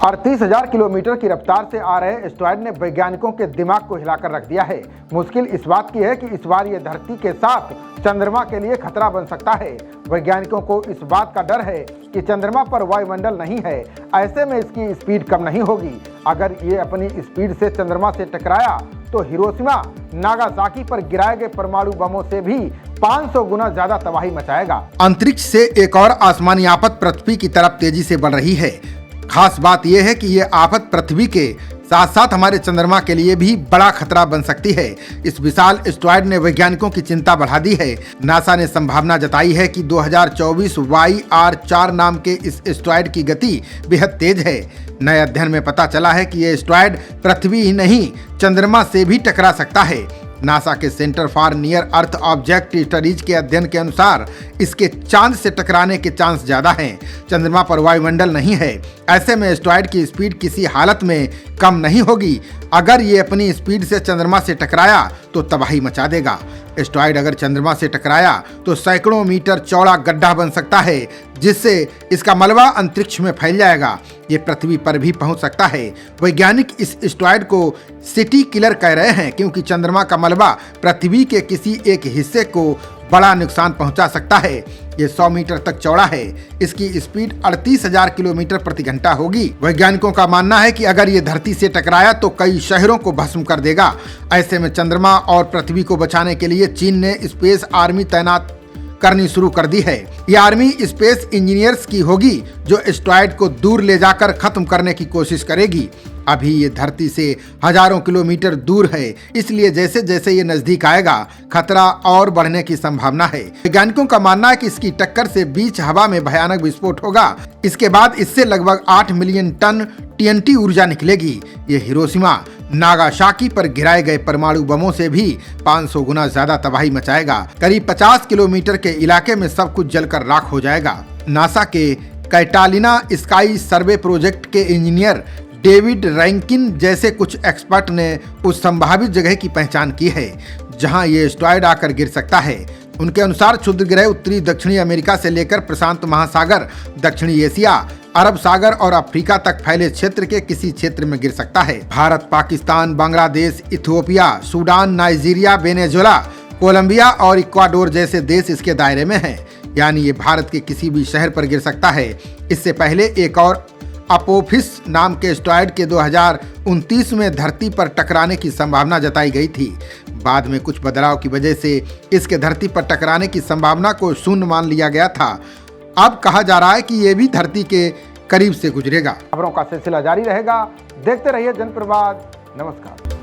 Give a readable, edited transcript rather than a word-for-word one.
38,000 kilometre की रफ्तार से आ रहे एस्टेरॉयड ने वैज्ञानिकों के दिमाग को हिलाकर रख दिया है। मुश्किल इस बात की है कि इस बार ये धरती के साथ चंद्रमा के लिए खतरा बन सकता है। वैज्ञानिकों को इस बात का डर है कि चंद्रमा पर वायुमंडल नहीं है, ऐसे में इसकी स्पीड कम नहीं होगी। अगर ये अपनी स्पीड से चंद्रमा से टकराया तो हिरोशिमा नागासाकी पर गिराए गए परमाणु बमों से भी 500 गुना ज्यादा तबाही मचाएगा। अंतरिक्ष से एक और आसमानी आफत पृथ्वी की तरफ तेजी से बढ़ रही है। खास बात यह है कि यह आफत पृथ्वी के साथ साथ हमारे चंद्रमा के लिए भी बड़ा खतरा बन सकती है। इस विशाल एस्टेरॉयड ने वैज्ञानिकों की चिंता बढ़ा दी है। नासा ने संभावना जताई है कि 2024 YR4 नाम के इस एस्टेरॉयड की गति बेहद तेज है। नए अध्ययन में पता चला है कि यह एस्टेरॉयड पृथ्वी ही नहीं चंद्रमा से भी टकरा सकता है। नासा के centre for near earth object studies के अध्ययन के अनुसार इसके चांद से टकराने के चांस ज्यादा हैं। चंद्रमा पर वायुमंडल नहीं है, ऐसे में एस्टेरॉयड की स्पीड किसी हालत में कम नहीं होगी। अगर ये अपनी स्पीड से चंद्रमा से टकराया तो तबाही मचा देगा। एस्टेरॉयड अगर चंद्रमा से टकराया तो सैकड़ों मीटर चौड़ा गड्ढा बन सकता है, जिससे इसका मलबा अंतरिक्ष में फैल जाएगा। ये पृथ्वी पर भी पहुंच सकता है। वैज्ञानिक इस एस्टेरॉयड को सिटी किलर कह रहे हैं, क्योंकि चंद्रमा का मलबा पृथ्वी के किसी एक हिस्से को बड़ा नुकसान पहुंचा सकता है। ये 100 मीटर तक चौड़ा है। इसकी स्पीड 38,000 किलोमीटर प्रति घंटा होगी। वैज्ञानिकों का मानना है कि अगर ये धरती से टकराया तो कई शहरों को भस्म कर देगा। ऐसे में चंद्रमा और पृथ्वी को बचाने के लिए चीन ने स्पेस आर्मी तैनात करनी शुरू कर दी है। ये आर्मी स्पेस इंजीनियर्स की होगी, जो एस्टेरॉयड को दूर ले जाकर खत्म करने की कोशिश करेगी। अभी ये धरती से हजारों किलोमीटर दूर है, इसलिए जैसे जैसे ये नजदीक आएगा खतरा और बढ़ने की संभावना है। वैज्ञानिकों का मानना है कि इसकी टक्कर से बीच हवा में भयानक विस्फोट होगा। इसके बाद इससे लगभग 8 मिलियन टन TNT ऊर्जा निकलेगी। ये हिरोशिमा नागासाकी पर गिराए गए परमाणु बमों से भी 500 गुना ज्यादा तबाही मचाएगा। करीब 50 किलोमीटर के इलाके में सब कुछ जलकर राख हो जाएगा। नासा के कैटालिना स्काई सर्वे प्रोजेक्ट के इंजीनियर डेविड रैंकिन जैसे कुछ एक्सपर्ट ने उस संभावित जगह की पहचान की है जहां ये एस्टेरॉयड आकर गिर सकता है। उनके अनुसार क्षुद्र ग्रह उत्तरी दक्षिणी अमेरिका से लेकर प्रशांत महासागर, दक्षिणी एशिया, अरब सागर और अफ्रीका तक फैले क्षेत्र के किसी क्षेत्र में गिर सकता है। Bharat, Pakistan, Bangladesh, Ethiopia, Sudan, Nigeria, Venezuela, Colombia और इक्वाडोर जैसे देश इसके दायरे में हैं। यानी ये भारत के किसी भी शहर पर गिर सकता है। इससे पहले एक और अपोफिस नाम के एस्टेरॉयड के 2029 में धरती पर टकराने की संभावना जताई गई थी। बाद में कुछ बदलाव की वजह से इसके धरती पर टकराने की संभावना को शून्य मान लिया गया था। अब कहा जा रहा है कि ये भी धरती के करीब से गुजरेगा। खबरों का सिलसिला जारी रहेगा। देखते रहिए जनप्रवाद। नमस्कार।